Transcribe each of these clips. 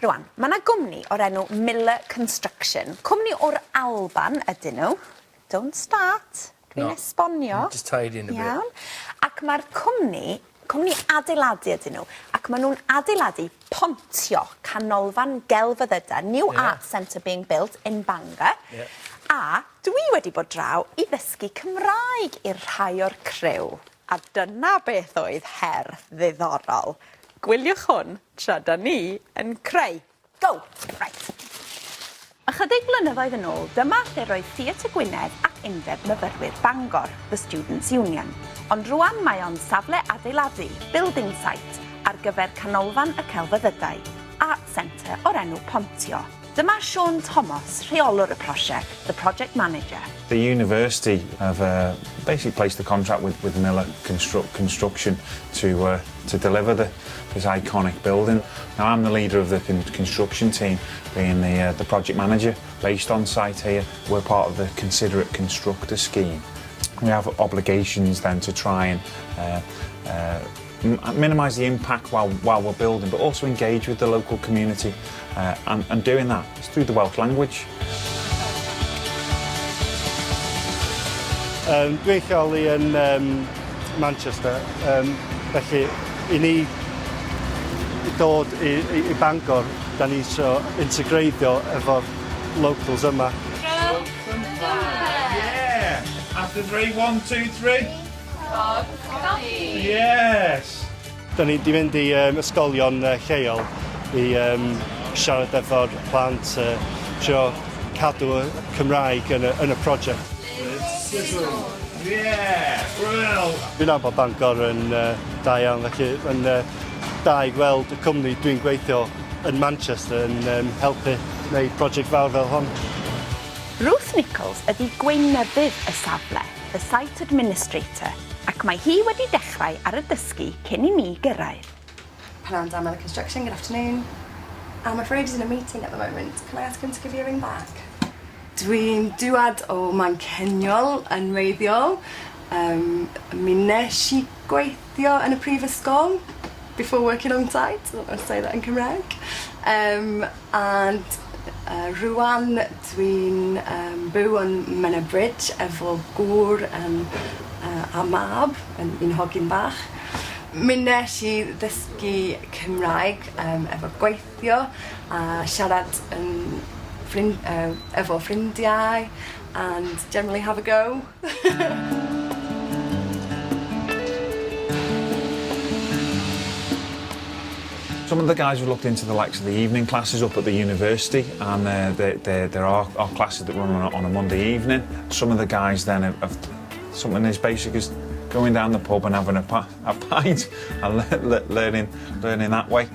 Rwan, mae yna gwmni o'r enw Miller Construction. Cwmni o'r Alban ydyn nhw. Don't start. Dwi'n esbonio. Just tidying a bit. Iawn. Ac mae'r cwmni adeiladu ydyn nhw. Ac maen nhw'n adeiladu Pontio, Canolfan, Chelfyddydol, new art centre being built in Bangor. A dwi wedi bod draw I ddysgu Cymraeg i'r rhai o'r criw. A dyna beth oedd her ddiddorol. Gwyliwch hwn tra da ni yn creu. Go! Right. Ychydig blynyddoedd yn ôl, dyma lle roedd Theatr Gwynedd ac Undeb Myfyrwyr Bangor, the Students' Union. Ond rwan mae o'n safle adeiladu, building site, ar gyfer Canolfan y Chelfyddydol, art centre o'r enw Pontio. Dyma Sean Thomas, rheolwr y prosiect, the project manager. The university have basically placed the contract with Miller Construction to deliver this iconic building. Now I'm the leader of the construction team, being the project manager. Based on site here, we're part of the Considerate Constructor scheme. We have obligations then to try and minimise the impact while we're building, but also engage with the local community, and doing that is through the Welsh language. Dwi'n lleoli yn Manchester, felly I ni dod I Bangor, da ni isio integreiddio efo'r locals yma. Yeah! After 3, 1, 2, 3. Yes! Da ni wedi mynd I ysgolion lleol I siarad efo'r plant, trio cadw y Cymraeg yn y prosiect. Yeah! Brill! Fi'n nabod Bangor yn da iawn, felly yn da I gweld y cwmni dwi'n gweithio yn Manchester yn helpu wneud prosiect fawr fel hon. Ruth Nichols ydi gweinyddydd y safle, the site administrator, ac mae hi wedi dechrau ar y dysgu cyn I mi gyrraedd. Hello, I'm Miller Construction. Good afternoon. I'm afraid he's in a meeting at the moment. Can I ask him to give you a ring back? Dwi'n dŵad o Manceiniol yn wreiddiol. Mi nes I gweithio yn y Prifysgol before working on site. I don't know how to say that in Gymraeg. And rwan dwi'n byw yn Menabridge efo gŵr a mab yn un hogyn bach. Mi nes I ddysgu Cymraeg efo gweithio a siarad efo ffrindiau and generally have a go. Some of the guys have looked into the likes of the evening classes up at the university, and there are classes that run on a Monday evening. Some of the guys then have something as basic as going down the pub and having a pint and learning that way.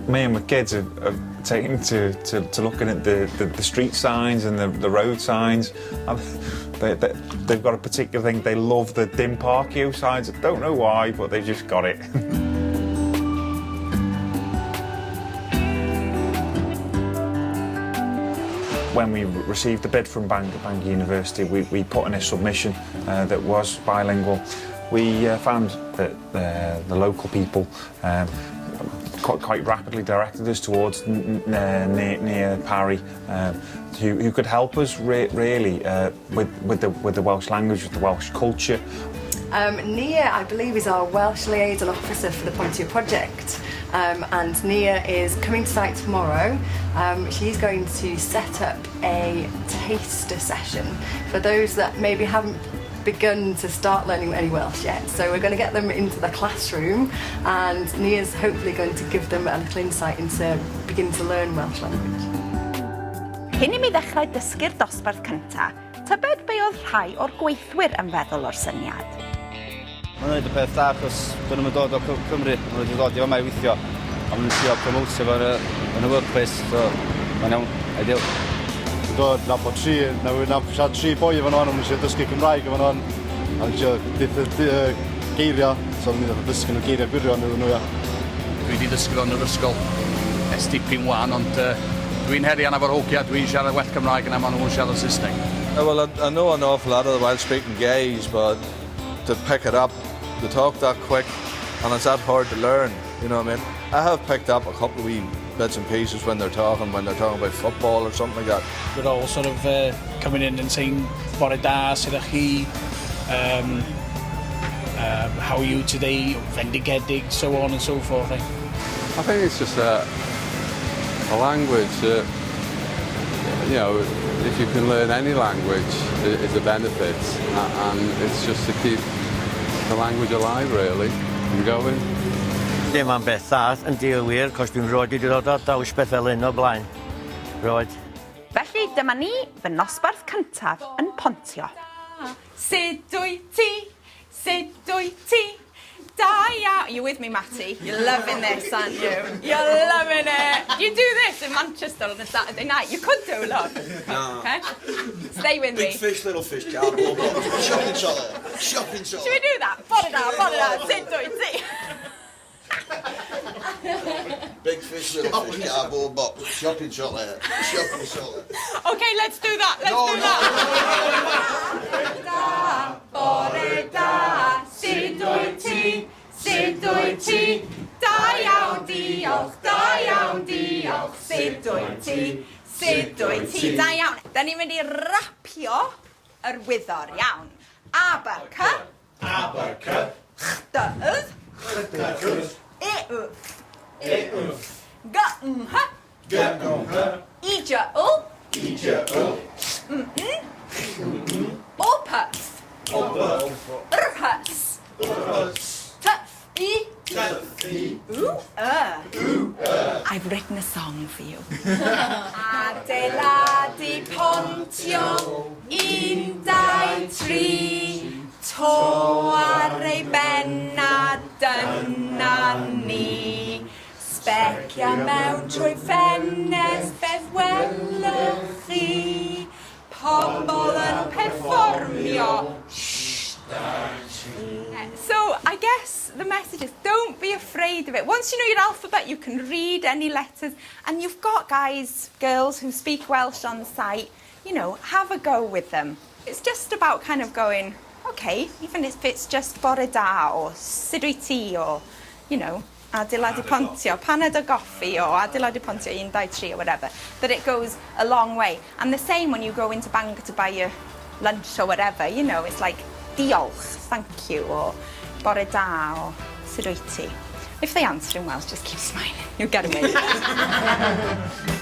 Me and my kids have taken to looking at the street signs and the road signs. They've got a particular thing. They love the dim park queue signs. I don't know why, but they just got it. When we received the bid from Bangor University, we put in a submission that was bilingual. We found that the local people quite rapidly directed us towards near Parry, who could help us really with the Welsh language, with the Welsh culture. Nia, I believe, is our Welsh liaison officer for the Pontio project. And Nia is coming to site tomorrow. She's going to set up a taster session for those that maybe haven't begun to start learning any Welsh yet. So we're going to get them into the classroom, and Nia's hopefully going to give them a little insight into beginning to learn Welsh language. Cyn I mi ddechrau dysgu'r dosbarth cyntaf, tybed be oedd rhai o'r gweithwyr yn feddwl o'r syniad. Mae'n gwneud y peth da, achos dyn nhw'n dod o Cymru, maen nhw wedi dod I fama I weithio, a maen nhw'n trio promotio fo yn y workplace, so mae'n iawn, ideal. Dod na po tri boi efo nhw, maen nhw'n dysgu Cymraeg efo nhw, a nhw'n geiriau, so maen nhw'n dysgu nhw geiriau gwirion efo nhw. Dwi wedi dysgu fo'n yr ysgol STP1, ond dwi'n heri anaf o'r hogia, dwi'n siarad well Cymraeg yna, maen nhw'n siarad Saesneg. Well, I know an awful lot of the Welsh-speaking guys, but to pick it up, they talk that quick, and it's that hard to learn, you know what I mean? I have picked up a couple of wee bits and pieces when they're talking about football or something like that. We're all sort of coming in and saying, bore da, sut ydych chi, how are you today, fendigedig, so on and so forth. I think it's just a language that, you know, if you can learn any language, it's a benefit, and it's just to keep the language alive, really, and going. Dim am beth dda yn deal wir, cos dwi'n roed i ddod o dawis beth fel un o blaen. Roed. Felly dyma ni fy nosbarth cyntaf yn Pontio. Sut wyt ti? Sut wyt ti? Da iawn. You with me, Matty? You're loving this, aren't you? You're loving it. You do this in Manchester on a Saturday night. You could do, look. No. Okay? Stay with me. Big fish, little fish, cardboard box. Shopping trolley. Shopping trolley. Should we do that? Bore da. Sut wyt ti? Big fish, little fish, cardboard box. Shopping trolley. Shopping trolley. Okay, let's do that. Let's do that. Bore da. Sut wyt ti? Sut wyt ti? Da iawn, diolch. Da iawn, diolch. Sut wyt ti? Sut wyt ti? Da iawn. Da ni'n mynd i rapio yr wyddor, iawn. Abercyp. Abercyp. Chdydd. Chdydd. Ewf. Ewf. Gymha. Gymha. Ijawl. Ijawl. Opus. Opus. Rhys. Rhys. Tyffi. Tyffi. I've written a song for you. Adeiladu Pontio, 1, 2, 3. To ar ei ben a dyna ni. Sbecio mewn trwy ffenest, beth welwch chi? Pobl yn perfformio. So I guess the message is don't be afraid of it. Once you know your alphabet, you can read any letters, and you've got guys, girls who speak Welsh on site, you know, have a go with them. It's just about kind of going, okay, even if it's just bore da or sut wyt ti or, you know, Adeiladu'r Pontio, paned o goffi or Adeiladu'r Pontio 1, 2, 3 or whatever, that it goes a long way. And the same when you go into Bangor to buy your lunch or whatever, you know, it's like diolch, thank you, or bore da or sut wyt ti. If they answer in Welsh, just keep smiling. You'll get away with it.